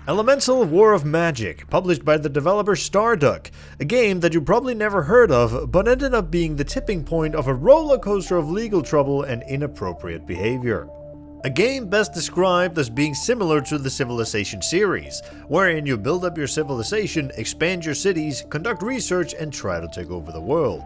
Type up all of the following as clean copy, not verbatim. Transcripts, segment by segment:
Elemental War of Magic, published by the developer Stardock, a game that you probably never heard of, but ended up being the tipping point of a roller coaster of legal trouble and inappropriate behavior. A game best described as being similar to the Civilization series, wherein you build up your civilization, expand your cities, conduct research, and try to take over the world.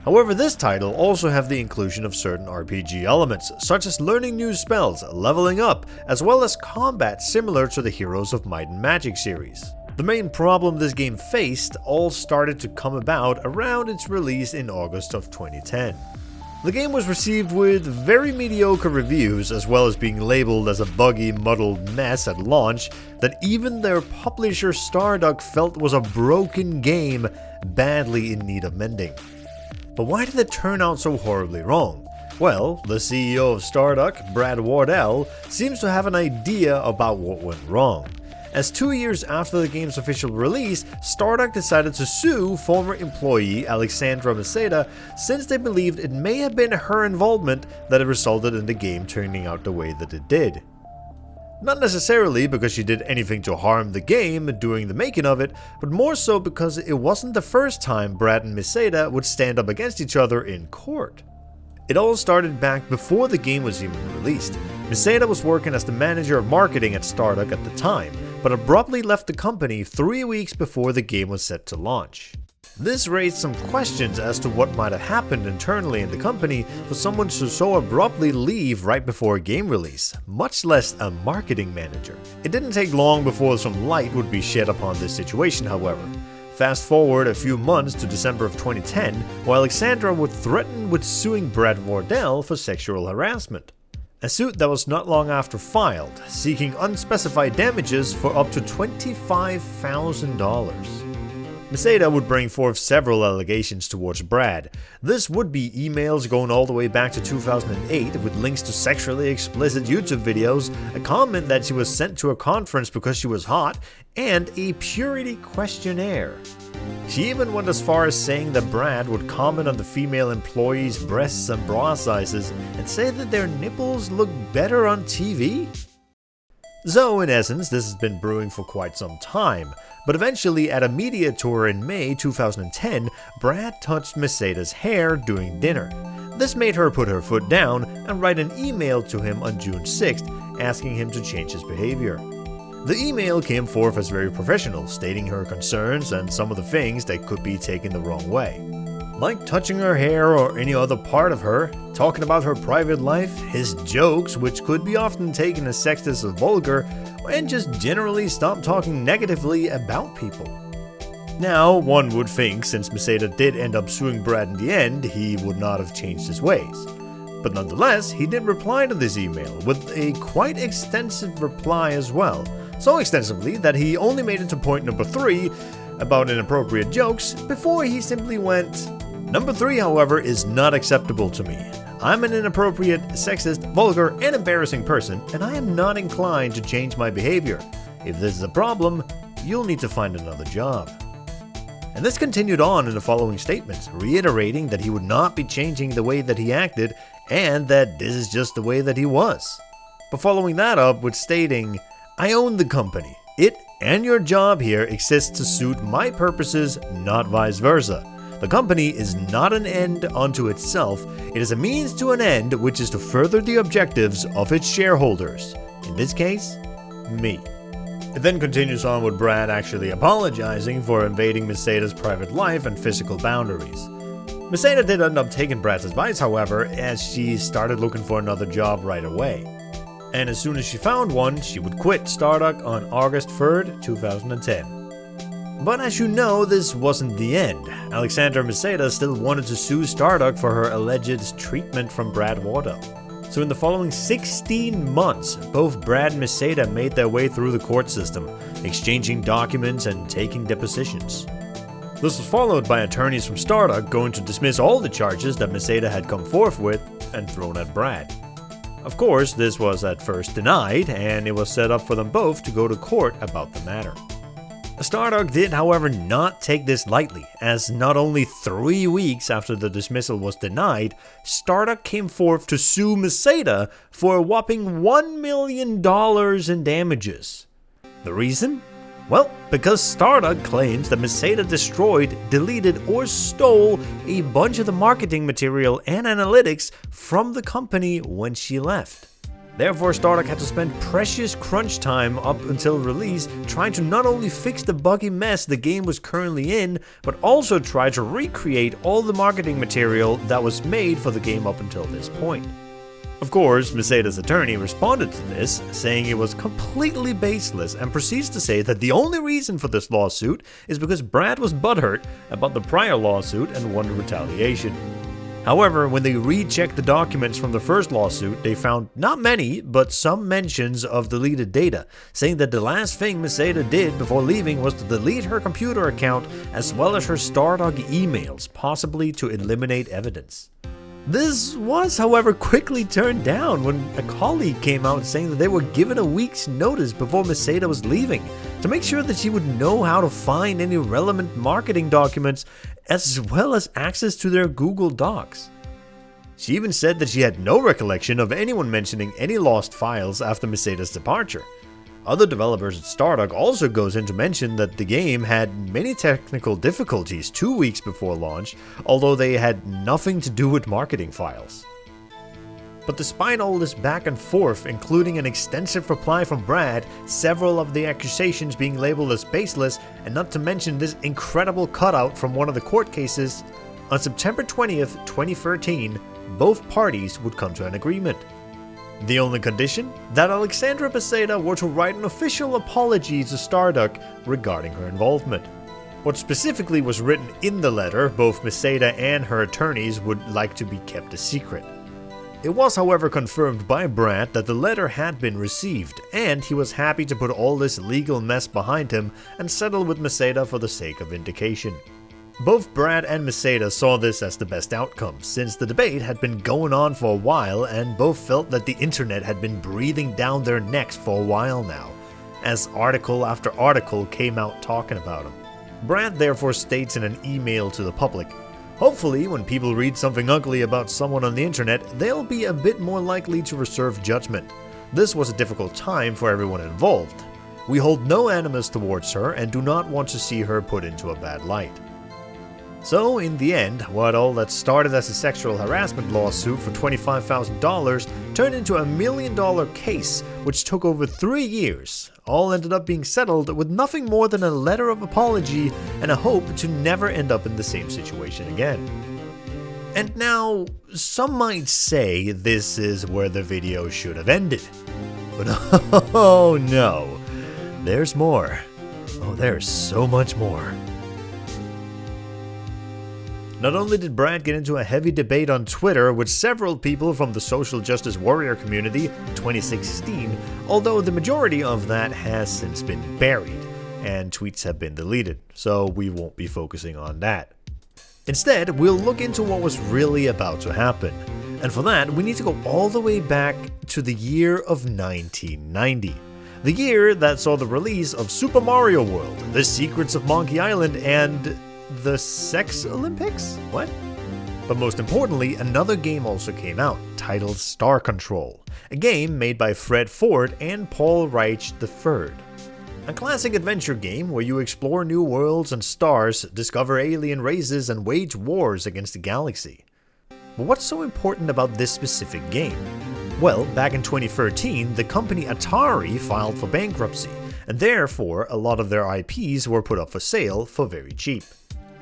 However, this title also have the inclusion of certain RPG elements, such as learning new spells, leveling up, as well as combat similar to the Heroes of Might and Magic series. The main problem this game faced all started to come about around its release in August of 2010. The game was received with very mediocre reviews, as well as being labeled as a buggy, muddled mess at launch that even their publisher Stardock felt was a broken game badly in need of mending. But why did it turn out so horribly wrong? Well, the CEO of Stardock, Brad Wardell, seems to have an idea about what went wrong. As 2 years after the game's official release, Stardock decided to sue former employee Alexandra Maceda since they believed it may have been her involvement that resulted in the game turning out the way that it did. Not necessarily because she did anything to harm the game during the making of it, but more so because it wasn't the first time Brad and Maceda would stand up against each other in court. It all started back before the game was even released. Maceda was working as the manager of marketing at Stardock at the time, but abruptly left the company 3 weeks before the game was set to launch. This raised some questions as to what might have happened internally in the company for someone to so abruptly leave right before a game release, much less a marketing manager. It didn't take long before some light would be shed upon this situation, however. Fast forward a few months to December of 2010, while Alexandra would threaten with suing Brad Wardell for sexual harassment. A suit that was not long after filed, seeking unspecified damages for up to $25,000. Maceda would bring forth several allegations towards Brad. This would be emails going all the way back to 2008 with links to sexually explicit YouTube videos, a comment that she was sent to a conference because she was hot, and a purity questionnaire. She even went as far as saying that Brad would comment on the female employees' breasts and bra sizes and say that their nipples look better on TV. So in essence, this has been brewing for quite some time, but eventually at a media tour in May 2010, Brad touched Maceda's hair during dinner. This made her put her foot down and write an email to him on June 6th asking him to change his behavior. The email came forth as very professional, stating her concerns and some of the things that could be taken the wrong way. Like touching her hair or any other part of her, talking about her private life, his jokes, which could be often taken as sexist or vulgar, and just generally stop talking negatively about people. Now, one would think since Maceda did end up suing Brad in the end, he would not have changed his ways. But nonetheless, he did reply to this email with a quite extensive reply as well. So extensively that he only made it to point number 3 about inappropriate jokes before he simply went, "Number 3, however, is not acceptable to me. I'm an inappropriate, sexist, vulgar, and embarrassing person, and I am not inclined to change my behavior. If this is a problem, you'll need to find another job." And this continued on in the following statements, reiterating that he would not be changing the way that he acted, and that this is just the way that he was. But following that up with stating, "I own the company. It and your job here exists to suit my purposes, not vice versa. The company is not an end unto itself, it is a means to an end which is to further the objectives of its shareholders. In this case, me." It then continues on with Brad actually apologizing for invading Maceda's private life and physical boundaries. Maceda did end up taking Brad's advice, however, as she started looking for another job right away. And as soon as she found one, she would quit Stardock on August 3rd, 2010. But as you know, this wasn't the end. Alexandra Maceda still wanted to sue Stardock for her alleged treatment from Brad Wardell. So in the following 16 months, both Brad and Maceda made their way through the court system, exchanging documents and taking depositions. This was followed by attorneys from Stardock going to dismiss all the charges that Maceda had come forth with and thrown at Brad. Of course, this was at first denied, and it was set up for them both to go to court about the matter. Stardock did, however, not take this lightly, as not only 3 weeks after the dismissal was denied, Stardock came forth to sue Maceda for a whopping $1 million in damages. The reason? Well, because Stardock claims that Meseta destroyed, deleted, or stole a bunch of the marketing material and analytics from the company when she left. Therefore, Stardock had to spend precious crunch time up until release trying to not only fix the buggy mess the game was currently in, but also try to recreate all the marketing material that was made for the game up until this point. Of course, Meseta's attorney responded to this, saying it was completely baseless, and proceeds to say that the only reason for this lawsuit is because Brad was butthurt about the prior lawsuit and wanted retaliation. However, when they rechecked the documents from the first lawsuit, they found not many, but some mentions of deleted data, saying that the last thing Meseta did before leaving was to delete her computer account as well as her Stardock emails, possibly to eliminate evidence. This was, however, quickly turned down when a colleague came out saying that they were given a week's notice before Meseta was leaving to make sure that she would know how to find any relevant marketing documents as well as access to their Google Docs. She even said that she had no recollection of anyone mentioning any lost files after Meseta's departure. Other developers at Stardock also goes in to mention that the game had many technical difficulties 2 weeks before launch, although they had nothing to do with marketing files. But despite all this back and forth, including an extensive reply from Brad, several of the accusations being labeled as baseless, and not to mention this incredible cutout from one of the court cases, on September 20th, 2013, both parties would come to an agreement. The only condition? That Alexandra Meseta were to write an official apology to Stardock regarding her involvement. What specifically was written in the letter, both Meseta and her attorneys would like to be kept a secret. It was, however, confirmed by Brad that the letter had been received, and he was happy to put all this legal mess behind him and settle with Meseta for the sake of vindication. Both Brad and Meseta saw this as the best outcome, since the debate had been going on for a while and both felt that the internet had been breathing down their necks for a while now, as article after article came out talking about him. Brad therefore states in an email to the public, "Hopefully, when people read something ugly about someone on the internet, they'll be a bit more likely to reserve judgment. This was a difficult time for everyone involved. We hold no animus towards her and do not want to see her put into a bad light." So, in the end, what all that started as a sexual harassment lawsuit for $25,000 turned into a $1 million case, which took over 3 years. All ended up being settled with nothing more than a letter of apology and a hope to never end up in the same situation again. And now, some might say this is where the video should have ended. But oh no, there's more. Oh, there's so much more. Not only did Brad get into a heavy debate on Twitter with several people from the social justice warrior community in 2016, although the majority of that has since been buried, and tweets have been deleted, so we won't be focusing on that. Instead, we'll look into what was really about to happen, and for that we need to go all the way back to the year of 1990. The year that saw the release of Super Mario World, The Secrets of Monkey Island, and the Sex Olympics? What? But most importantly, another game also came out, titled Star Control, a game made by Fred Ford and Paul Reich III. A classic adventure game where you explore new worlds and stars, discover alien races, and wage wars against the galaxy. But what's so important about this specific game? Well, back in 2013, the company Atari filed for bankruptcy, and therefore a lot of their IPs were put up for sale for very cheap.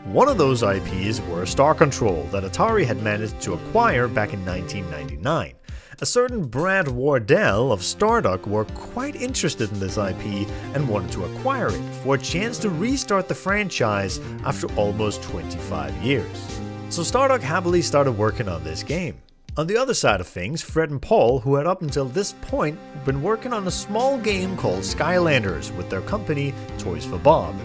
One of those IPs were Star Control that Atari had managed to acquire back in 1999. A certain Brad Wardell of Stardock were quite interested in this IP and wanted to acquire it for a chance to restart the franchise after almost 25 years. So Stardock happily started working on this game. On the other side of things, Fred and Paul, who had up until this point been working on a small game called Skylanders with their company Toys for Bob.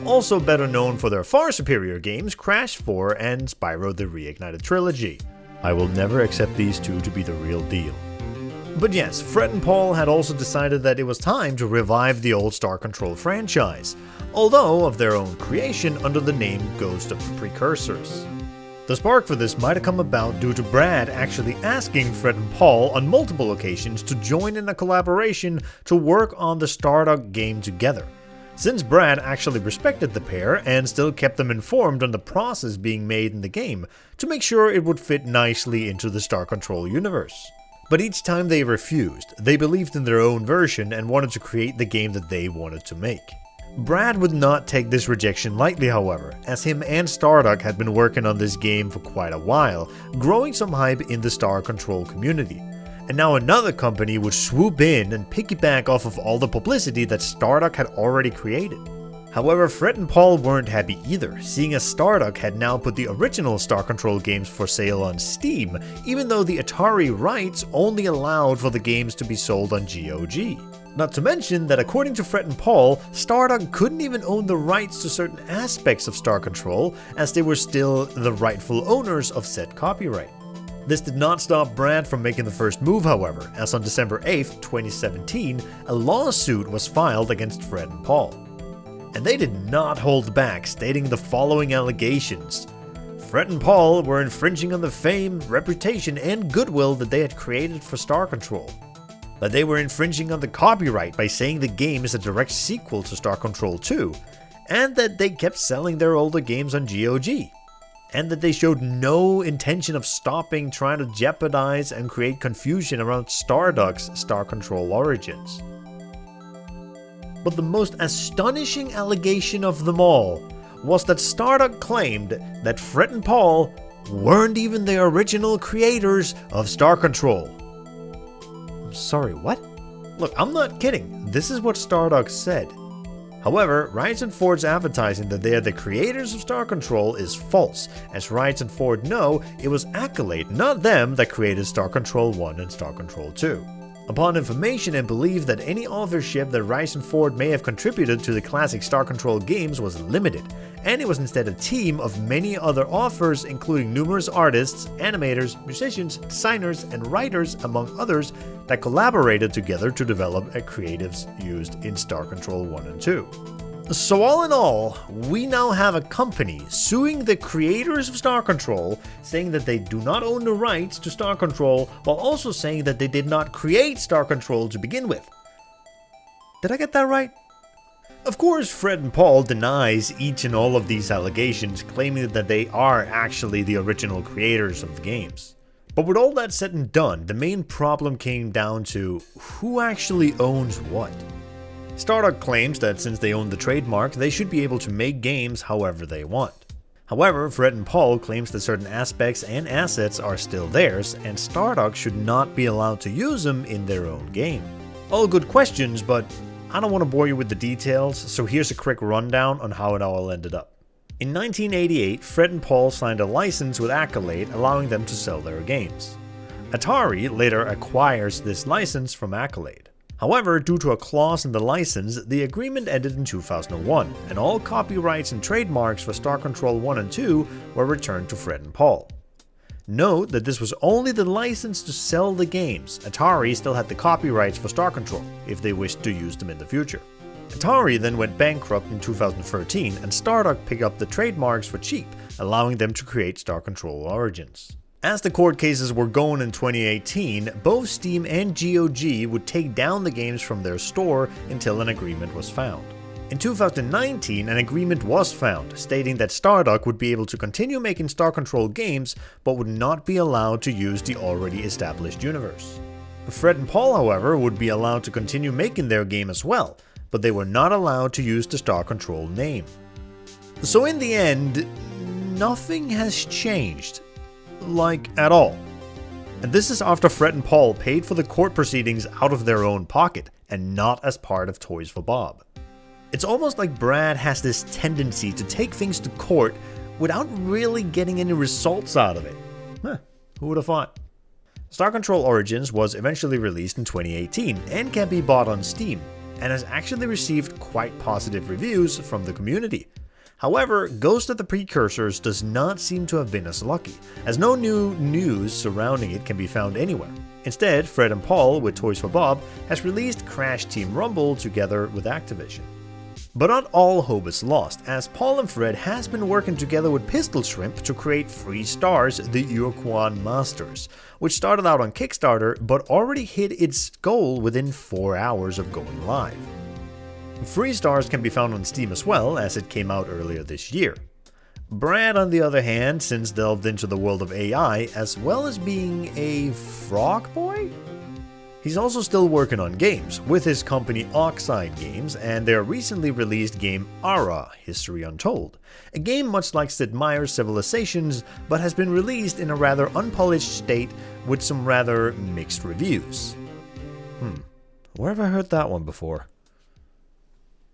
Also better known for their far superior games Crash 4 and Spyro the Reignited Trilogy. I will never accept these two to be the real deal. But yes, Fred and Paul had also decided that it was time to revive the old Star Control franchise, although of their own creation under the name Ghost of the Precursors. The spark for this might have come about due to Brad actually asking Fred and Paul on multiple occasions to join in a collaboration to work on the Stardock game together, since Brad actually respected the pair and still kept them informed on the process being made in the game to make sure it would fit nicely into the Star Control universe. But each time they refused, they believed in their own version and wanted to create the game that they wanted to make. Brad would not take this rejection lightly, however, as him and Stardock had been working on this game for quite a while, growing some hype in the Star Control community. And now another company would swoop in and piggyback off of all the publicity that Stardock had already created. However, Fred and Paul weren't happy either, seeing as Stardock had now put the original Star Control games for sale on Steam, even though the Atari rights only allowed for the games to be sold on GOG. Not to mention that according to Fred and Paul, Stardock couldn't even own the rights to certain aspects of Star Control, as they were still the rightful owners of said copyright. This did not stop Brad from making the first move, however, as on December 8th, 2017, a lawsuit was filed against Fred and Paul. And they did not hold back, stating the following allegations. Fred and Paul were infringing on the fame, reputation, and goodwill that they had created for Star Control. That they were infringing on the copyright by saying the game is a direct sequel to Star Control 2, and that they kept selling their older games on GOG, and that they showed no intention of stopping trying to jeopardize and create confusion around Stardock's Star Control origins. But the most astonishing allegation of them all was that Stardock claimed that Fred and Paul weren't even the original creators of Star Control. Sorry, what? Look, I'm not kidding. This is what Stardock said. However, Rice and Ford's advertising that they are the creators of Star Control is false, as Rice and Ford know it was Accolade, not them, that created Star Control 1 and Star Control 2. Upon information and belief that any authorship that Rice and Ford may have contributed to the classic Star Control games was limited, and it was instead a team of many other authors, including numerous artists, animators, musicians, designers, and writers, among others, that collaborated together to develop creatives used in Star Control 1 and 2. So all in all, we now have a company suing the creators of Star Control, saying that they do not own the rights to Star Control, while also saying that they did not create Star Control to begin with. Did I get that right? Of course, Fred and Paul denies each and all of these allegations, claiming that they are actually the original creators of the games. But with all that said and done, the main problem came down to who actually owns what. Stardock claims that since they own the trademark, they should be able to make games however they want. However, Fred and Paul claims that certain aspects and assets are still theirs, and Stardock should not be allowed to use them in their own game. All good questions, but I don't want to bore you with the details, so here's a quick rundown on how it all ended up. In 1988, Fred and Paul signed a license with Accolade, allowing them to sell their games. Atari later acquires this license from Accolade. However, due to a clause in the license, the agreement ended in 2001, and all copyrights and trademarks for Star Control 1 and 2 were returned to Fred and Paul. Note that this was only the license to sell the games. Atari still had the copyrights for Star Control, if they wished to use them in the future. Atari then went bankrupt in 2013, and Stardock picked up the trademarks for cheap, allowing them to create Star Control Origins. As the court cases were going in 2018, both Steam and GOG would take down the games from their store until an agreement was found. In 2019, an agreement was found, stating that Stardock would be able to continue making Star Control games, but would not be allowed to use the already established universe. Fred and Paul, however, would be allowed to continue making their game as well, but they were not allowed to use the Star Control name. So in the end, nothing has changed. Like, at all. And this is after Fred and Paul paid for the court proceedings out of their own pocket, and not as part of Toys for Bob. It's almost like Brad has this tendency to take things to court without really getting any results out of it. Who would have thought? Star Control Origins was eventually released in 2018 and can be bought on Steam, and has actually received quite positive reviews from the community. However, Ghost of the Precursors does not seem to have been as lucky, as no new news surrounding it can be found anywhere. Instead, Fred and Paul, with Toys for Bob, has released Crash Team Rumble together with Activision. But not all hope is lost, as Paul and Fred has been working together with Pistol Shrimp to create Free Stars, the Ur-Quan Masters, which started out on Kickstarter but already hit its goal within 4 hours of going live. Free Stars can be found on Steam as well, as it came out earlier this year. Brad, on the other hand, since delved into the world of AI, as well as being a frog boy? He's also still working on games, with his company Oxide Games and their recently released game Ara, History Untold, a game much like Sid Meier's Civilizations, but has been released in a rather unpolished state with some rather mixed reviews. Where have I heard that one before?